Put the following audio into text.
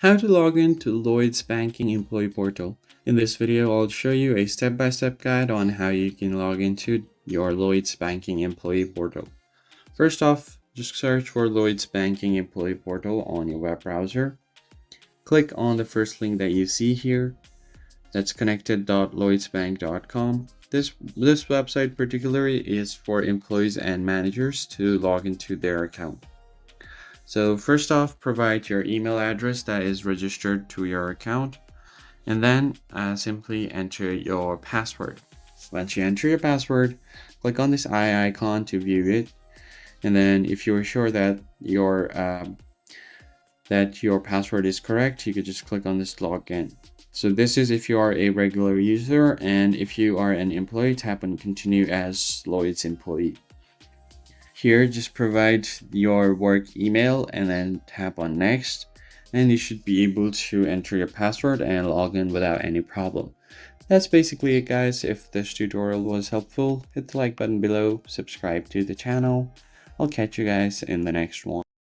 How to log in to Lloyds Banking Employee Portal. In this video, I'll show you a step-by-step guide on how you can log into your Lloyds Banking Employee Portal. First off, just search for Lloyds Banking Employee Portal on your web browser. Click on the first link that you see here. That's connected.lloydsbank.com. This website particularly is for employees and managers to log into their account. So first off, provide your email address that is registered to your account, and then simply enter your password. Once you enter your password, click on this eye icon to view it, and then if you are sure that your password is correct, you could just click on this login. So this is if you are a regular user, and if you are an employee, tap on continue as Lloyd's employee. Here, just provide your work email and then tap on next, and you should be able to enter your password and log in without any problem. That's basically it, guys. If this tutorial was helpful, hit the like button below, subscribe to the channel. I'll catch you guys in the next one.